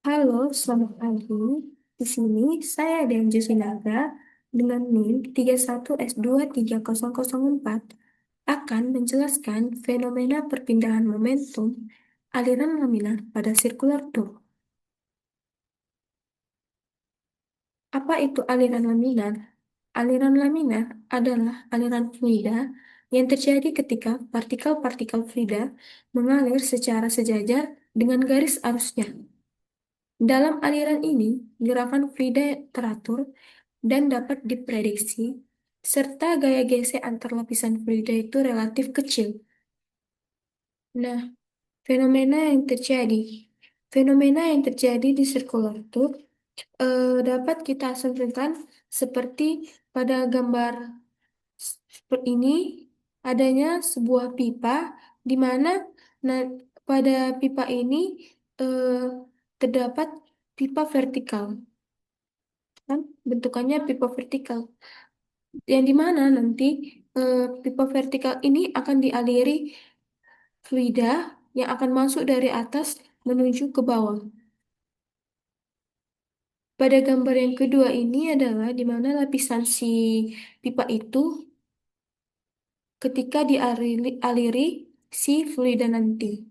Halo, selamat pagi. Di sini saya Denjo Sinaga dengan NIM 31S23004 akan menjelaskan fenomena perpindahan momentum aliran laminar pada circular tube. Apa itu aliran laminar? Aliran laminar adalah aliran fluida yang terjadi ketika partikel-partikel fluida mengalir secara sejajar dengan garis arusnya. Dalam aliran ini, gerakan fluida teratur dan dapat diprediksi, serta gaya gesek antar lapisan fluida itu relatif kecil. Nah, fenomena yang terjadi. Fenomena yang terjadi di circular tube dapat kita asumsikan seperti pada gambar seperti ini, adanya sebuah pipa di mana nah, pada pipa ini eh, terdapat pipa vertikal, kan? Bentukannya pipa vertikal. Yang di mana nanti pipa vertikal ini akan dialiri fluida yang akan masuk dari atas menuju ke bawah. Pada gambar yang kedua ini adalah di mana lapisan si pipa itu ketika dialiri si fluida nanti.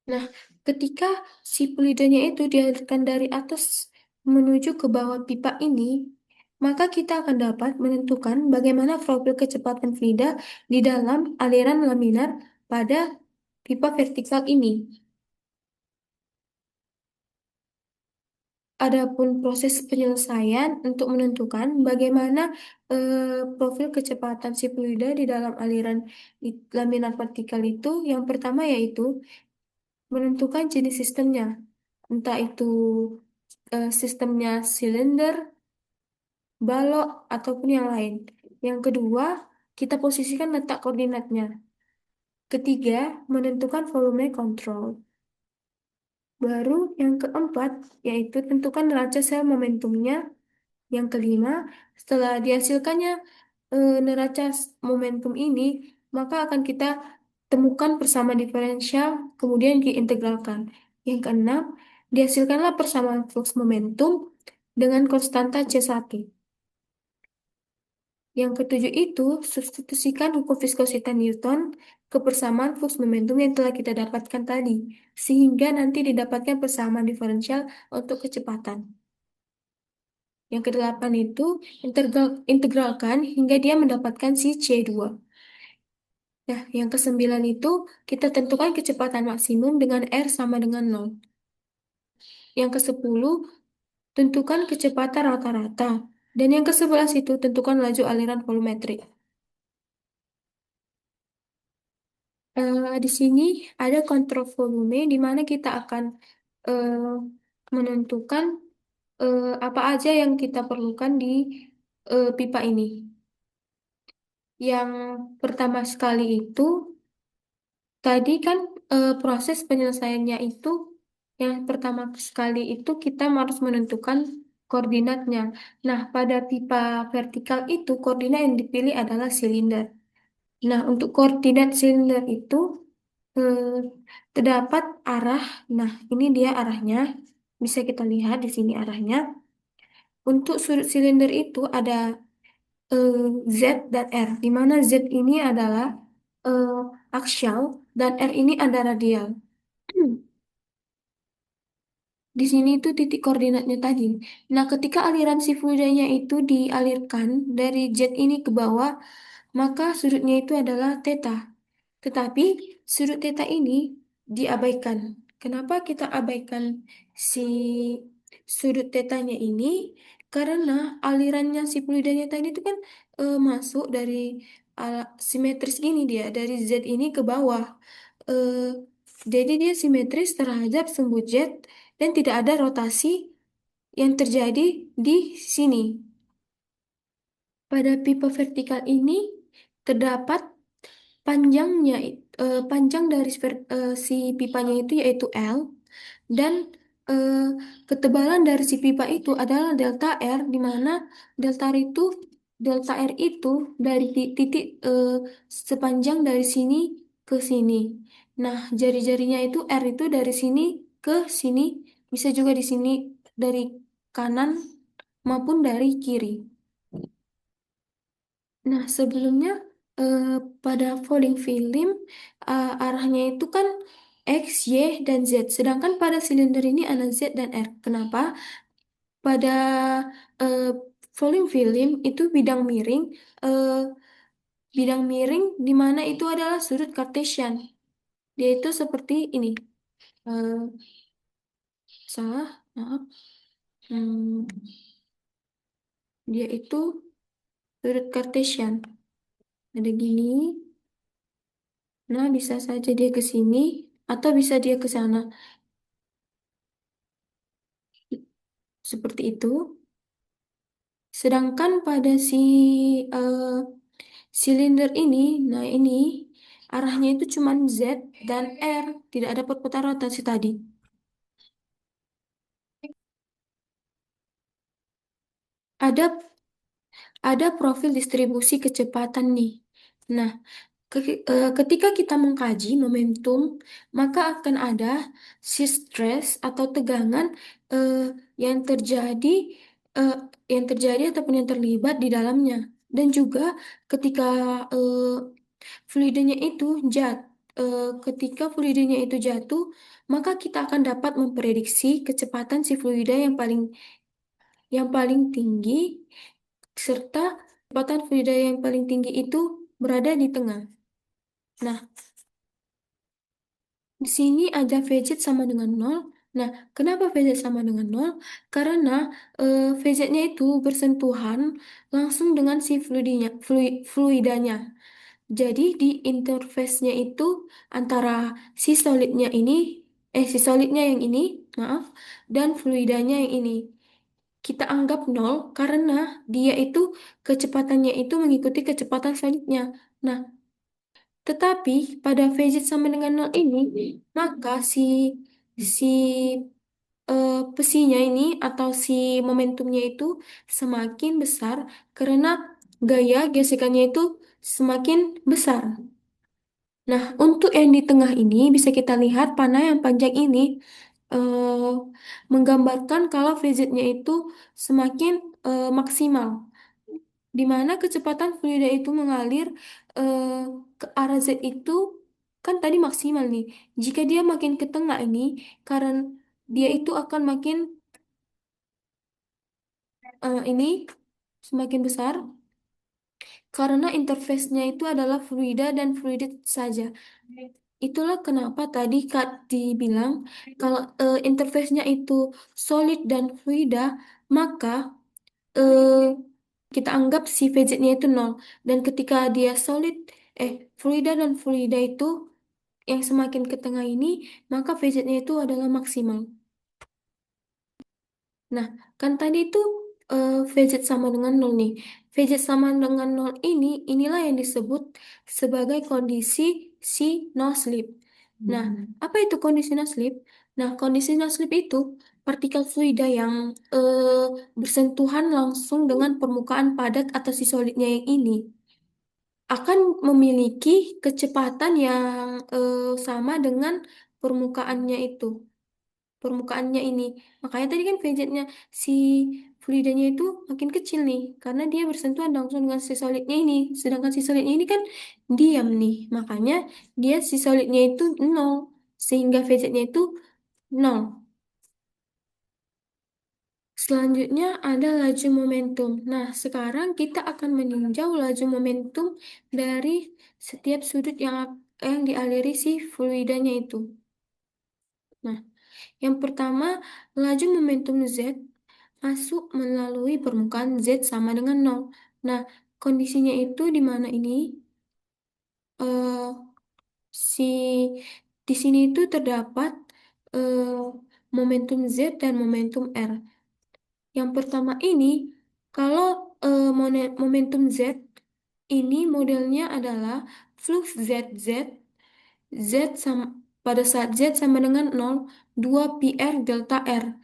Nah, ketika si fluidanya itu dialirkan dari atas menuju ke bawah pipa ini, maka kita akan dapat menentukan bagaimana profil kecepatan fluida di dalam aliran laminar pada pipa vertikal ini. Adapun proses penyelesaian untuk menentukan bagaimana profil kecepatan si fluida di dalam aliran laminar vertikal itu, yang pertama yaitu menentukan jenis sistemnya, entah itu sistemnya silinder, balok, ataupun yang lain. Yang kedua, kita posisikan letak koordinatnya. Ketiga, menentukan volume kontrol. Baru yang keempat, yaitu tentukan neraca sel momentumnya. Yang kelima, setelah dihasilkannya neraca momentum ini, maka akan kita temukan persamaan diferensial, kemudian diintegralkan. Yang keenam, dihasilkanlah persamaan flux momentum dengan konstanta C1. Yang ketujuh itu, substitusikan hukum viskositas Newton ke persamaan flux momentum yang telah kita dapatkan tadi, sehingga nanti didapatkan persamaan diferensial untuk kecepatan. Yang kedelapan itu, integralkan hingga dia mendapatkan si C2. Nah, yang kesembilan itu, kita tentukan kecepatan maksimum dengan R sama dengan 0. Yang kesepuluh, tentukan kecepatan rata-rata. Dan yang ke-11 itu, tentukan laju aliran volumetrik. Di sini ada kontrol volume di mana kita akan eh, menentukan apa aja yang kita perlukan di pipa ini. Yang pertama sekali itu, tadi kan proses penyelesaiannya itu, yang pertama sekali itu kita harus menentukan koordinatnya. Nah, pada pipa vertikal itu, koordinat yang dipilih adalah silinder. Nah, untuk koordinat silinder itu eh, terdapat arah. Nah, ini dia arahnya. Bisa kita lihat di sini arahnya. Untuk sudut silinder itu ada eh, Z dan R, di mana Z ini adalah eh, aksial dan R ini ada radial. Di sini itu titik koordinatnya tadi. Nah, ketika aliran si fluidanya itu dialirkan dari Z ini ke bawah, maka sudutnya itu adalah theta. Tetapi sudut theta ini diabaikan. Kenapa kita abaikan si sudut tetanya ini? Karena alirannya si fluidanya tadi itu kan masuk dari simetris gini dia, dari Z ini ke bawah. Eh, jadi dia simetris terhadap sumbu Z dan tidak ada rotasi yang terjadi di sini. Pada pipa vertikal ini terdapat panjang dari si pipanya itu yaitu L, dan eh, ketebalan dari si pipa itu adalah delta R, di mana delta R itu dari titik sepanjang dari sini ke sini. Nah, jari-jarinya itu R itu dari sini ke sini Bisa juga di sini dari kanan maupun dari kiri. Nah, sebelumnya eh, pada folding film arahnya itu kan X, Y, dan Z. Sedangkan pada silinder ini ada Z dan R. Kenapa? Pada eh, folding film itu eh, bidang miring di mana itu adalah sudut Cartesian. Dia itu seperti ini. Eh, Salah, maaf. Hmm, dia itu sudut Cartesian. Ada gini. Nah, bisa saja dia ke sini atau bisa dia ke sana. Seperti itu. Sedangkan pada si eh, silinder ini, nah ini arahnya itu cuma Z dan R, tidak ada perputaran rotasi tadi. Ada ada profil distribusi kecepatan nih. Nah, ketika kita mengkaji momentum, maka akan ada si stres atau tegangan eh, yang terjadi eh, ataupun yang terlibat di dalamnya. Dan juga ketika eh, fluidnya itu ketika fluidnya itu jatuh, maka kita akan dapat memprediksi kecepatan si fluida yang paling tinggi serta kecepatan fluida yang paling tinggi itu berada di tengah. Nah, di sini ada VZ sama dengan nol. Nah, kenapa VZ sama dengan nol? Karena VZ-nya itu bersentuhan langsung dengan si fluidanya. Jadi di interface-nya itu antara si solidnya yang ini, maaf, dan fluidanya yang ini. Kita anggap nol karena dia itu kecepatannya itu mengikuti kecepatan solidnya. Nah, tetapi pada phase sama dengan nol ini, maka si pesinya ini atau si momentumnya itu semakin besar karena gaya gesekannya itu semakin besar. Nah, untuk yang di tengah ini bisa kita lihat panah yang panjang ini eh, menggambarkan kalau VZ-nya itu semakin maksimal, di mana kecepatan fluida itu mengalir eh, ke arah Z itu kan tadi maksimal nih. Jika dia makin ke tengah ini, karena dia itu akan makin ini semakin besar karena interface-nya itu adalah fluida dan fluidit saja. Itulah kenapa tadi Kak dibilang kalau interface-nya itu solid dan fluida, maka eh, kita anggap si VZ-nya itu nol. Dan ketika dia fluida dan fluida itu yang semakin ke tengah ini, maka VZ-nya itu adalah maksimal. Nah, kan tadi itu VZ sama dengan nol nih. VZ sama dengan nol inilah yang disebut sebagai kondisi si no slip. Nah, apa itu kondisi no slip? Nah, kondisi no slip itu partikel fluida yang bersentuhan langsung dengan permukaan padat atau si solidnya yang ini akan memiliki kecepatan yang sama dengan permukaannya itu permukaannya ini. Makanya tadi kan VZ-nya si fluidanya itu makin kecil nih, karena dia bersentuhan langsung dengan si solidnya ini. Sedangkan si solidnya ini kan diam nih, makanya dia si solidnya itu nol, sehingga VZ-nya itu nol. Selanjutnya ada laju momentum. Nah, sekarang kita akan meninjau laju momentum dari setiap sudut yang dialiri si fluidanya itu. Nah, yang pertama, laju momentum Z masuk melalui permukaan Z sama dengan nol. Nah, kondisinya itu di mana ini eh, si di sini itu terdapat eh, momentum Z dan momentum R. Yang pertama ini, kalau momentum Z ini modelnya adalah flux Z Z sama pada saat Z sama dengan nol 2 pi R delta R.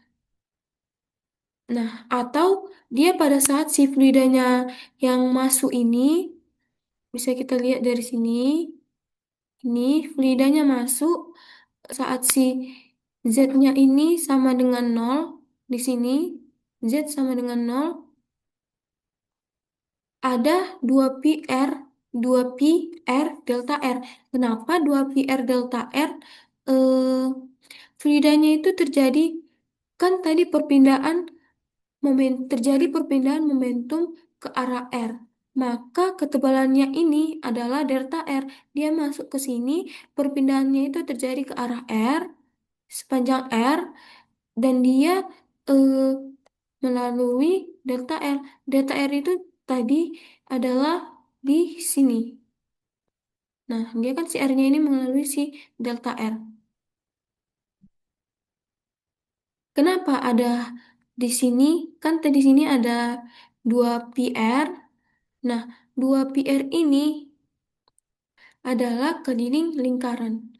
Nah, atau dia pada saat si fluidanya yang masuk ini, bisa kita lihat dari sini, ini fluidanya masuk saat Z-nya ini sama dengan nol di sini. Z sama dengan nol. Ada 2 pi R delta R. Kenapa 2 pi R delta R? Eh, Fluidanya itu terjadi, kan tadi terjadi perpindahan momentum ke arah R. Maka ketebalannya ini adalah delta R. Dia masuk ke sini, perpindahannya itu terjadi ke arah R, sepanjang R, dan dia eh, melalui delta R. Delta R itu tadi adalah di sini. Nah, dia kan si R-nya ini melalui si delta R. Kenapa ada di sini? Kan tadi sini ada 2 pi R. Nah, 2 pi R ini adalah keliling lingkaran.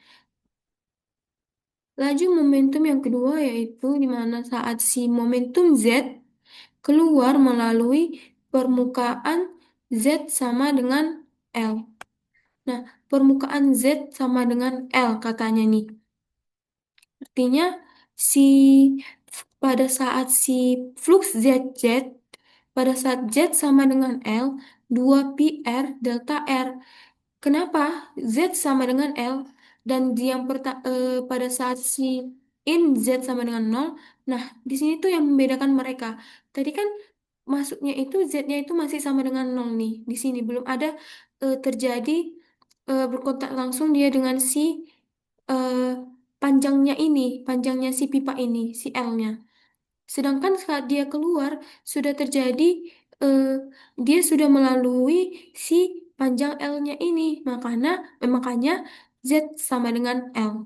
Laju momentum yang kedua yaitu di mana saat si momentum Z keluar melalui permukaan Z sama dengan L. Nah, permukaan Z sama dengan L katanya nih. Artinya si pada saat si flux Z pada saat Z sama dengan L 2 pi R delta R. Kenapa Z sama dengan L dan pada saat si in Z sama dengan nol. Nah, di sini tuh yang membedakan mereka. Tadi kan masuknya itu Z-nya itu masih sama dengan nol nih. Di sini belum ada terjadi berkontak langsung dia dengan si eh, panjangnya si pipa ini, si L-nya. Sedangkan saat dia keluar sudah terjadi eh, dia sudah melalui si panjang L-nya ini. Makanya Z sama dengan L.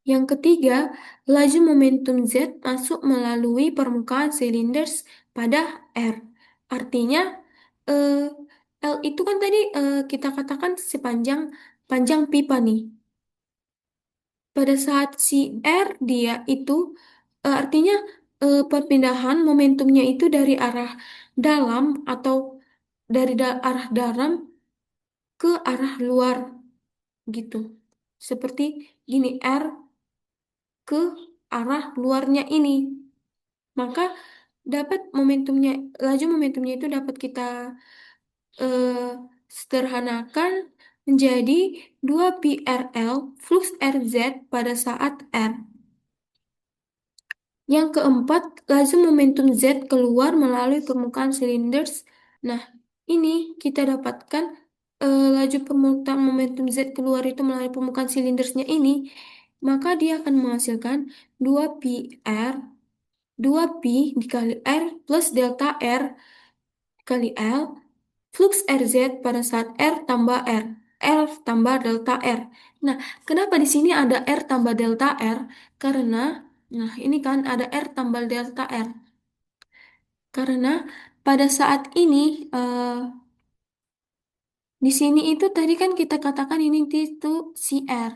Yang ketiga, laju momentum Z masuk melalui permukaan silinders pada R. Artinya eh, L itu kan tadi kita katakan sepanjang panjang pipa nih. Pada saat si R dia itu artinya perpindahan momentumnya itu dari arah dalam atau arah dalam ke arah luar gitu. Seperti gini R ke arah luarnya ini. Maka laju momentumnya itu dapat kita eh, sederhanakan menjadi 2 pi RL flux RZ pada saat R. Yang keempat, laju momentum Z keluar melalui permukaan silinders. Nah, ini kita dapatkan laju permukaan momentum Z keluar itu melalui permukaan silindersnya ini, maka dia akan menghasilkan 2 pi R, 2 pi dikali R plus delta R kali L, flux RZ pada saat R tambah R tambah delta R. Nah, kenapa di sini ada R tambah delta R? Karena, nah ini kan ada R tambah delta R. Karena pada saat ini, di sini itu tadi kan kita katakan ini itu si R.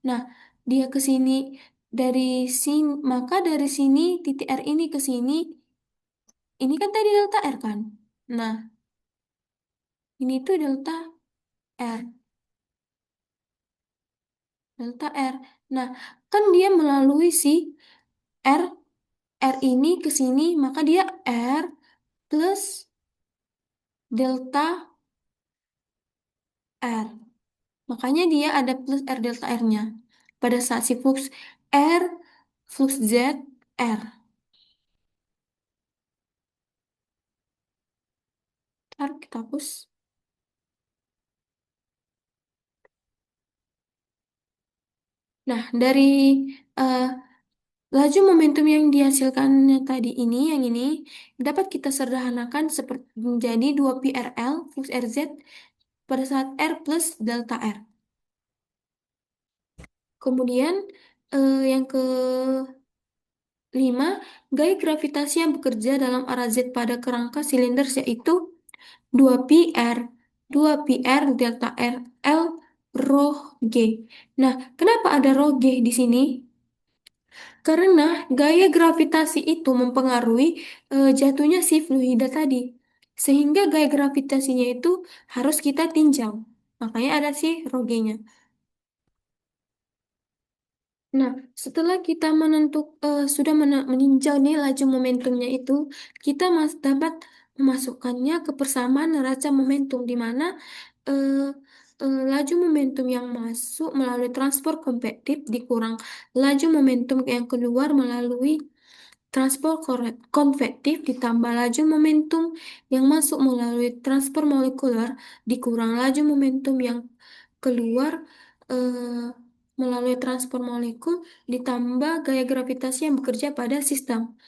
Nah, dia ke sini dari sini, maka dari sini titik R ini ke sini, ini kan tadi delta R kan? Nah, ini tuh R, delta R. Nah, kan dia melalui si R, R ini ke sini, maka dia R plus delta R. Makanya dia ada plus R delta R-nya. Pada saat si R, flux Z, R. Ntar kita hapus. Nah, dari eh, laju momentum yang dihasilkannya tadi ini, yang ini, dapat kita sederhanakan seperti menjadi 2 pi RL flux RZ pada saat R plus delta R. Kemudian yang kelima, gaya gravitasi yang bekerja dalam arah Z pada kerangka silinder yaitu 2 pi R, 2 pi R delta R, L, rho G. Nah, kenapa ada rho G di sini? Karena gaya gravitasi itu mempengaruhi jatuhnya si fluida tadi. Sehingga gaya gravitasinya itu harus kita tinjau. Makanya ada si rho G-nya. Nah, setelah kita sudah meninjau nih laju momentumnya itu, kita dapat memasukkannya ke persamaan neraca momentum, di mana eh, laju momentum yang masuk melalui transport konvektif dikurang laju momentum yang keluar melalui transport konvektif ditambah laju momentum yang masuk melalui transport molekuler dikurang laju momentum yang keluar eh, melalui transport molekul ditambah gaya gravitasi yang bekerja pada sistem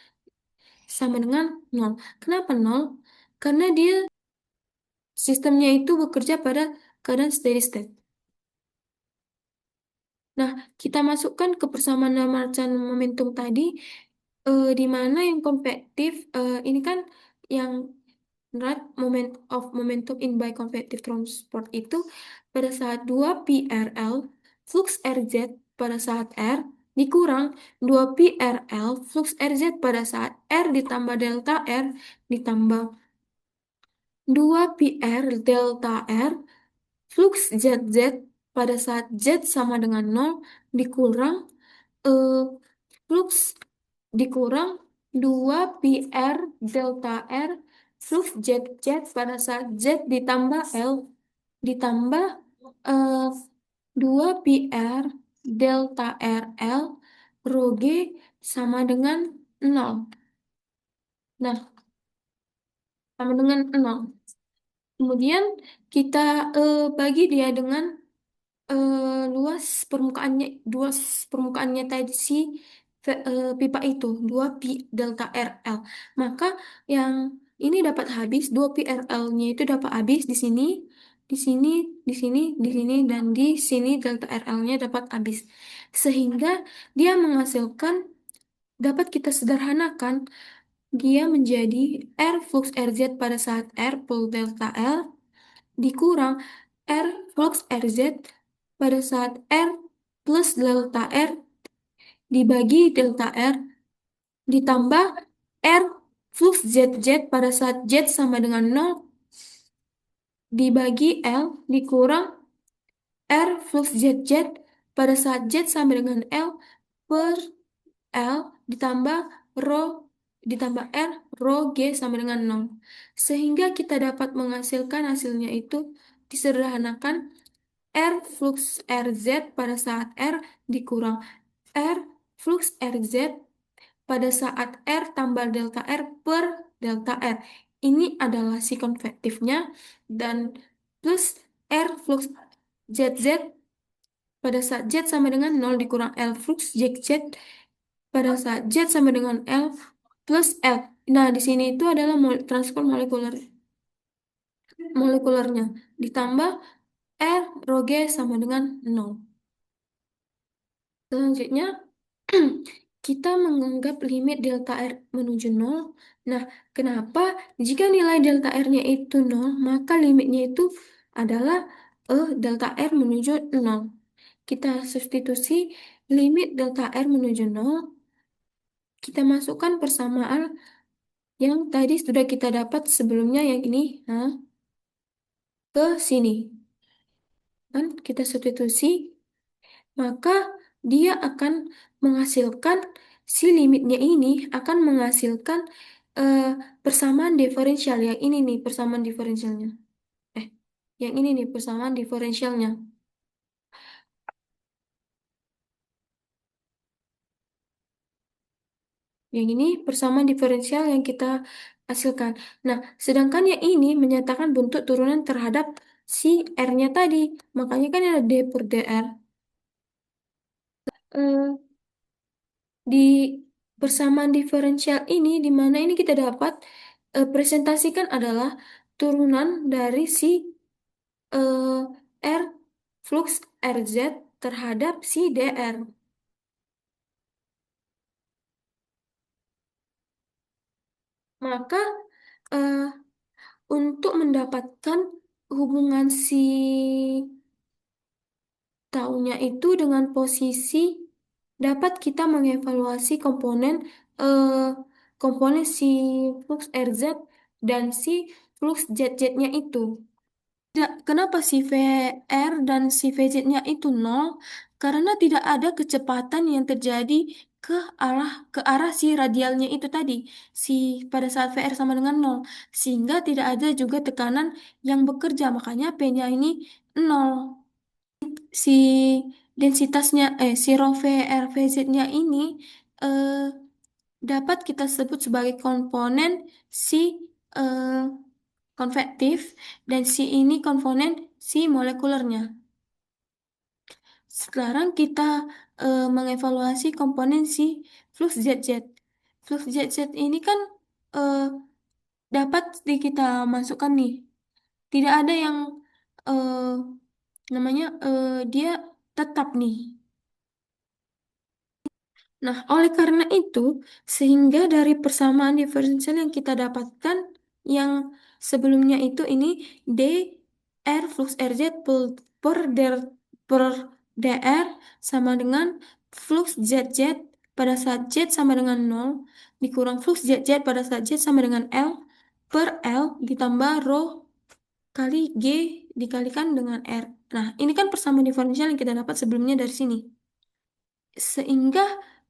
sama dengan nol. Kenapa nol? Karena dia sistemnya itu bekerja pada keadaan steady state. Nah, kita masukkan ke persamaan marcan momentum tadi, di mana yang konvektif ini kan yang right momentum in by convective transport itu pada saat 2 PRL flux RZ pada saat R dikurang 2 PRL flux RZ pada saat R ditambah delta R ditambah 2 PR delta R flux ZZ pada saat Z sama dengan nol dikurang eh, flux dikurang 2 PR delta R flux Z pada saat Z ditambah L ditambah eh, 2 PR delta RL rho G sama dengan nol. Nah, sama dengan nol. Kemudian kita bagi dia dengan luas permukaannya tadi si pipa itu 2 pi delta RL. Maka yang ini dapat habis 2 pi RL-nya itu dapat habis di sini, di sini, di sini, di sini dan di sini delta RL-nya dapat habis. Sehingga dia menghasilkan dapat kita sederhanakan dia menjadi R flux RZ pada saat R per delta L dikurang R flux RZ pada saat R plus delta R dibagi delta R ditambah R flux ZZ pada saat Z sama dengan nol dibagi L dikurang R flux ZZ pada saat Z sama dengan L per L ditambah rho ditambah R rho G sama dengan nol. Sehingga kita dapat menghasilkan hasilnya itu disederhanakan R flux RZ pada saat R dikurang R flux RZ pada saat R tambah delta R per delta R. Ini adalah si konvektifnya dan plus R flux ZZ pada saat Z sama dengan nol dikurang L flux ZZ pada saat Z sama dengan L plus L. Nah, di sini itu adalah transport molekulernya ditambah R rho G sama dengan nol. Selanjutnya, kita menganggap limit delta R menuju nol. Nah, kenapa? Jika nilai delta R-nya itu nol, maka limitnya itu adalah delta R menuju nol. Kita substitusi limit delta R menuju nol, kita masukkan persamaan yang tadi sudah kita dapat sebelumnya yang ini, nah, ke sini. Kan kita substitusi maka dia akan menghasilkan si limitnya ini akan menghasilkan eh, persamaan diferensial yang ini nih persamaan diferensialnya. Eh, yang ini nih persamaan diferensialnya. Yang ini persamaan diferensial yang kita hasilkan. Nah, sedangkan yang ini menyatakan bentuk turunan terhadap si R-nya tadi. Makanya kan ada D per dr. Eh, di persamaan diferensial ini, di mana ini kita dapat presentasikan adalah turunan dari si eh, R flux RZ terhadap si DR. Maka eh, untuk mendapatkan hubungan si taunya itu dengan posisi dapat kita mengevaluasi eh, komponen si flux RZ dan si flux ZZ-nya itu. Kenapa si VR dan si VZ-nya itu nol? Karena tidak ada kecepatan yang terjadi ke arah si radialnya itu tadi, si pada saat VR sama dengan nol, sehingga tidak ada juga tekanan yang bekerja, makanya P-nya ini nol. Si si rho VR VZ-nya ini eh, dapat kita sebut sebagai komponen si eh, konvektif, dan si ini komponen si molekulernya. Sekarang kita mengevaluasi komponen si flux ZZ. Flux ZZ ini kan eh, dapat kita masukkan nih. Tidak ada yang eh, namanya dia tetap nih. Nah, oleh karena itu, sehingga dari persamaan diferensial yang kita dapatkan yang sebelumnya itu ini D R flux RZ per DR sama dengan flux ZZ pada saat Z sama dengan nol dikurang flux ZZ pada saat Z sama dengan L per L ditambah rho kali G dikalikan dengan R. Nah, ini kan persamaan diferensial yang kita dapat sebelumnya dari sini. Sehingga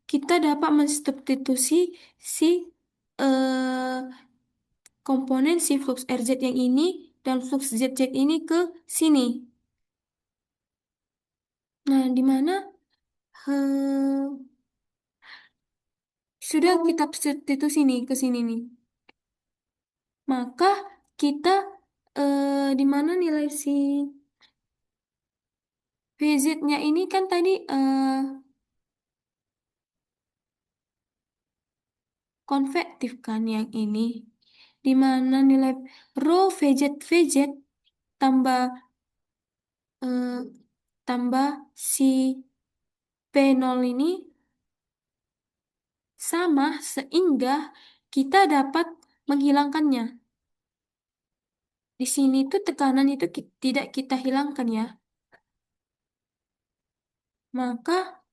kita dapat mensubstitusi si eh, komponen si flux RZ yang ini dan flux ZZ ini ke sini. Nah, di mana eh, sudah kita substitusi nih ke sini nih. Maka kita di mana nilai si VZ-nya ini kan tadi konvektif kan yang ini. Di mana nilai rho VZ tambah eh, tambah si P0 ini sama sehingga kita dapat menghilangkannya. Di sini tuh tekanan itu tidak kita hilangkan ya. Maka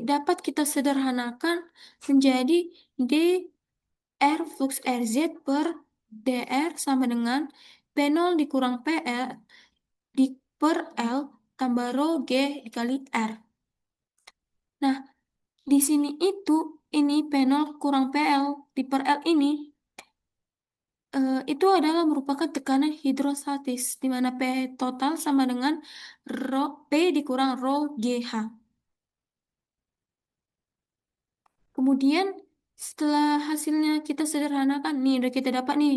dapat kita sederhanakan menjadi dr flux RZ per dr sama dengan P0 dikurang PL di per L tambah rho G dikali R. Nah, di sini ini P0 kurang PL di per L ini itu adalah merupakan tekanan hidrostatis di mana P total sama dengan rho P dikurang rho GH. Kemudian setelah hasilnya kita sederhanakan nih, udah kita dapat nih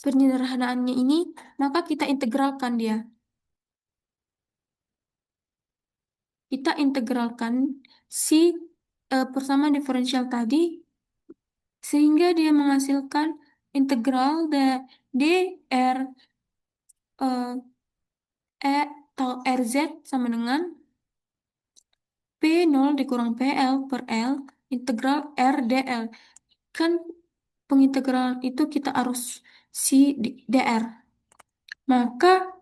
penyederhanaannya ini, maka kita integralkan dia. Kita integralkan si persamaan diferensial tadi sehingga dia menghasilkan integral dr eh, e atau rz sama dengan P0 dikurang PL per L integral R dl. Kan pengintegralan itu kita harus si dr. Maka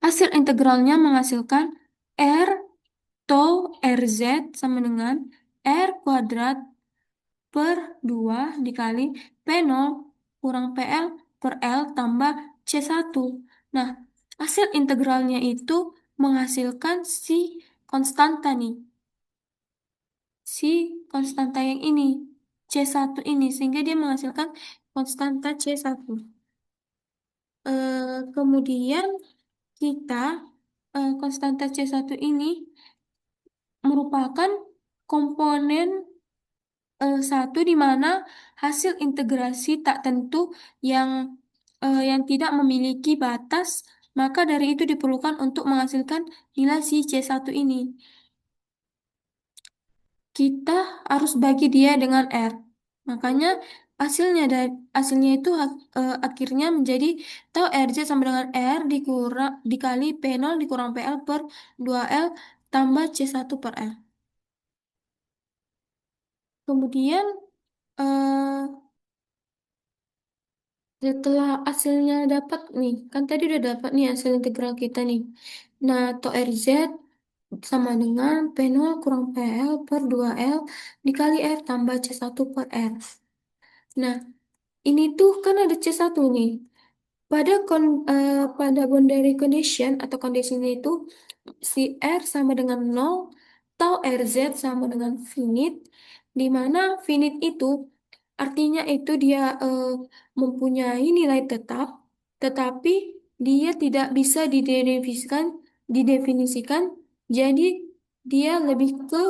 hasil integralnya menghasilkan R tau RZ sama dengan R kuadrat per 2 dikali P0 kurang PL per L tambah C1. Nah, hasil integralnya itu menghasilkan si konstanta nih. Si konstanta yang ini, C1 ini, sehingga dia menghasilkan konstanta C1. Kemudian kita konstanta C1 ini merupakan komponen satu di mana hasil integrasi tak tentu yang yang tidak memiliki batas, maka dari itu diperlukan untuk menghasilkan nilai si C1 ini. Kita harus bagi dia dengan R. Makanya hasilnya itu akhirnya menjadi tau RZ sama dengan R dikali P0 dikurang PL per 2L tambah C1 per L. Kemudian eh, setelah hasilnya dapat nih, kan tadi udah dapat nih hasil integral kita nih. Nah, tau RZ sama dengan P0 kurang PL per 2L dikali R tambah C1 per R. Nah, ini tuh kan ada C1 nih. Pada boundary condition atau kondisinya itu si R sama dengan nol, tau RZ sama dengan finite, di mana finite itu artinya itu dia mempunyai nilai tetap, tetapi dia tidak bisa didefinisikan, jadi dia lebih ke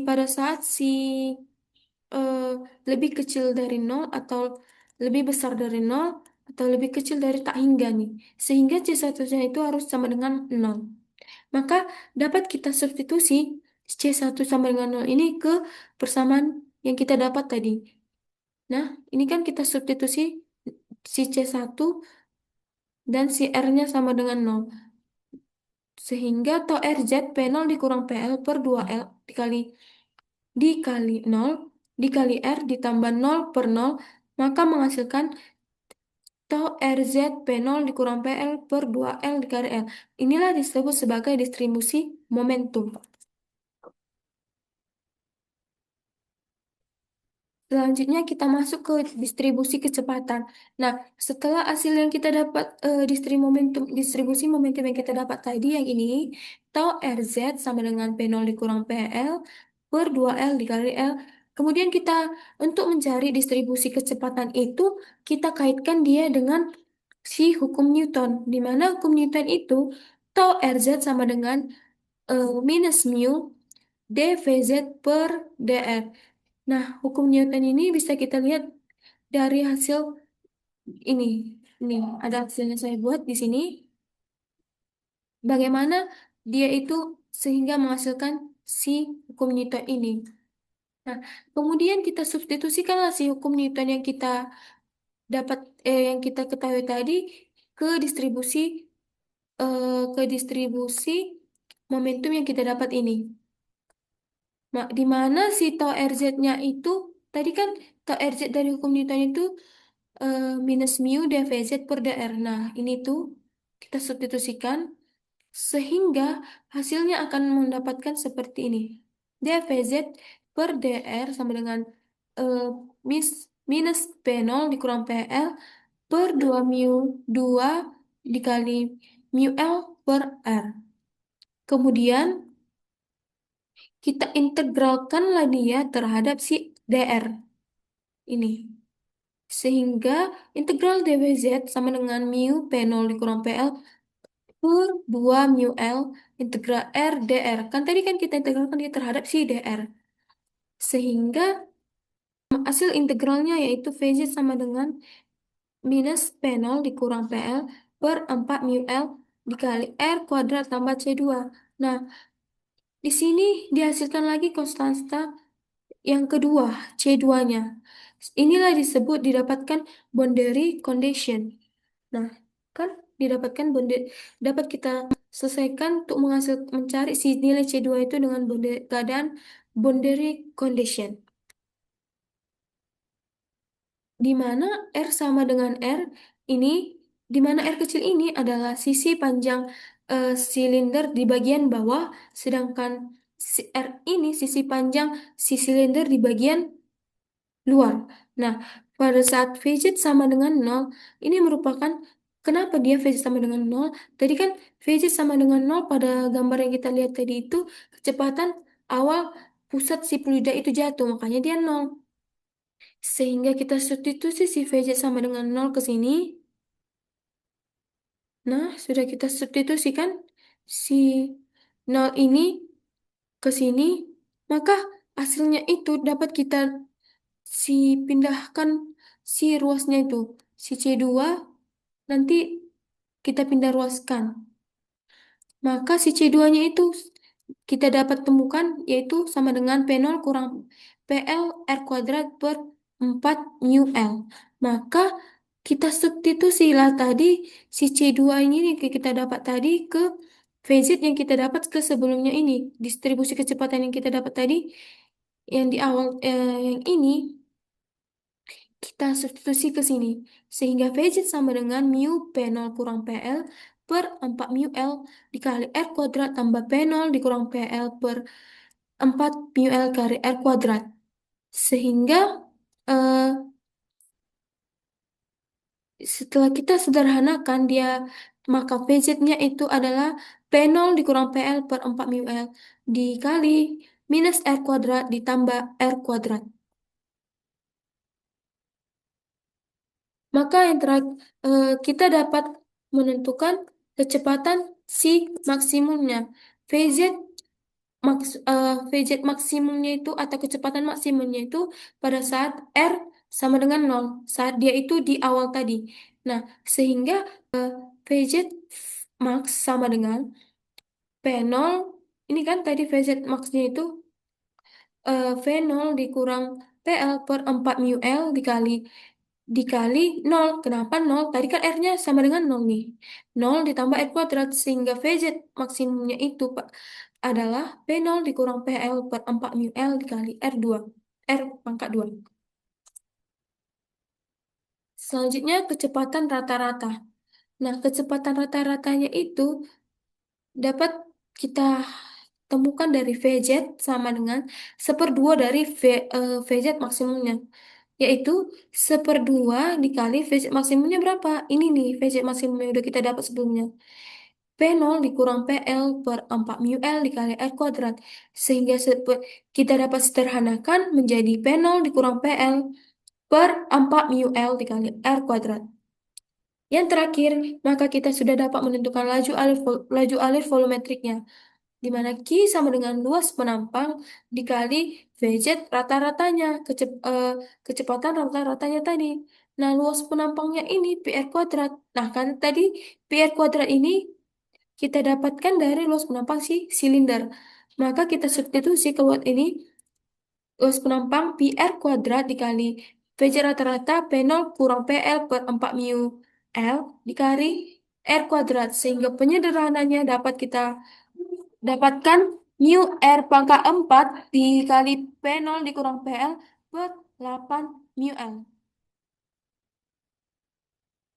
pada saat eh, lebih kecil dari nol atau lebih besar dari nol atau lebih kecil dari tak hingga nih. Sehingga C1-nya itu harus sama dengan nol. Maka dapat kita substitusi C1 sama dengan nol ini ke persamaan yang kita dapat tadi. Nah, ini kan kita substitusi si C1 dan si R-nya sama dengan nol. Sehingga tau RZ P0 dikurang PL per 2L dikali nol dikali R ditambah nol per nol, maka menghasilkan tau RZ P0 dikurang PL per 2L dikali L. Inilah disebut sebagai distribusi momentum. Selanjutnya kita masuk ke distribusi kecepatan. Nah, setelah hasil yang kita dapat distribusi momentum yang kita dapat tadi yang ini, tau RZ sama dengan P0 dikurang PL per 2L dikali L. Kemudian kita untuk mencari distribusi kecepatan itu kita kaitkan dia dengan si hukum Newton, di mana hukum Newton itu tau RZ sama dengan minus mu dVz per dr. Nah, hukum Newton ini bisa kita lihat dari hasil ini. Ini ada hasilnya saya buat di sini. Bagaimana dia itu sehingga menghasilkan si hukum Newton ini. Nah, kemudian kita substitusikanlah si hukum Newton yang kita dapat yang kita ketahui tadi ke distribusi ke distribusi momentum yang kita dapat ini. Nah, di mana si tau RZ-nya itu tadi kan tau RZ dari hukum Newton itu minus mu dVz per dr. Nah, ini tuh kita substitusikan sehingga hasilnya akan mendapatkan seperti ini. dVz per dr sama dengan eh, mis, minus P0 dikurang PL per 2 mu 2 dikali mu L per R. Kemudian kita integralkanlah dia terhadap si dr ini. Sehingga integral dWz sama dengan mu P0 dikurang PL per 2 mu L integral R dr. Kan tadi kan kita integralkan dia terhadap si dr. Sehingga hasil integralnya yaitu Vz sama dengan minus P0 dikurang PL per 4 mu L dikali R kuadrat tambah C2. Nah, di sini dihasilkan lagi konstanta yang kedua, C2-nya. Inilah disebut didapatkan boundary condition. Nah, kan didapatkan dapat kita selesaikan untuk mencari si nilai C2 itu dengan keadaan boundary condition. Di mana R sama dengan R ini, di mana R kecil ini adalah sisi panjang silinder di bagian bawah, sedangkan R ini sisi panjang si silinder di bagian luar. Nah, pada saat VZ sama dengan nol, ini merupakan kenapa dia VZ sama dengan nol? Tadi kan VZ sama dengan nol pada gambar yang kita lihat tadi itu kecepatan awal pusat si fluida itu jatuh, makanya dia nol. Sehingga kita substitusi si VZ sama dengan nol ke sini. Nah, sudah kita substitusikan si nol ini ke sini, maka hasilnya itu dapat kita si pindahkan si ruasnya itu si C2 nanti kita pindah ruaskan, maka si C2-nya itu kita dapat temukan yaitu sama dengan P0 kurang PL R kuadrat per 4 mu L. Maka kita substitusilah tadi si C2 ini yang kita dapat tadi ke VZ yang kita dapat ke sebelumnya ini, distribusi kecepatan yang kita dapat tadi yang di awal yang ini kita substitusi ke sini. Sehingga VZ sama dengan mu P0 kurang PL per 4 mu L dikali R kuadrat tambah P0 dikurang PL per 4 mu L kali R kuadrat. Sehingga eh, Setelah kita sederhanakan dia, maka VZ-nya itu adalah P0 dikurang PL per 4 mu L dikali minus R kuadrat ditambah R kuadrat. Maka yang terakhir, kita dapat menentukan kecepatan si maksimumnya. VZ VZ maksimumnya itu atau kecepatan maksimumnya itu pada saat R sama dengan nol, saat dia itu di awal tadi. Nah, sehingga VZ max sama dengan P0, ini kan tadi VZ maxnya itu V0 dikurang PL per 4 mu L dikali nol. Kenapa nol? Tadi kan R-nya sama dengan nol nih. Nol ditambah R kuadrat sehingga VZ maksimumnya itu Pak adalah P0 dikurang PL per 4 mu L dikali R2. R pangkat 2. Selanjutnya kecepatan rata-rata. Nah, kecepatan rata-ratanya itu dapat kita temukan dari VZ sama dengan seperdua dari VZ maksimumnya. Yaitu seperdua dikali VZ maksimumnya berapa? Ini nih VZ maksimumnya udah kita dapat sebelumnya. P0 dikurang PL per 4 mu L dikali R kuadrat. Sehingga kita dapat sederhanakan menjadi P0 dikurang PL per 4 mu L dikali R kuadrat. Yang terakhir, maka kita sudah dapat menentukan laju alir volumetriknya, di mana Q sama dengan luas penampang dikali VZ rata-ratanya, kecepatan rata-ratanya tadi. Nah, luas penampangnya ini PR kuadrat. Nah, kan tadi PR kuadrat ini kita dapatkan dari luas penampang si silinder. Maka kita substitusi keluar ini luas penampang PR kuadrat dikali VJ rata-rata P0 kurang PL per 4 mu L dikali R kuadrat. Sehingga penyederhananya dapat kita dapatkan mu R pangkat 4 dikali P0 dikurang PL per 8 mu L.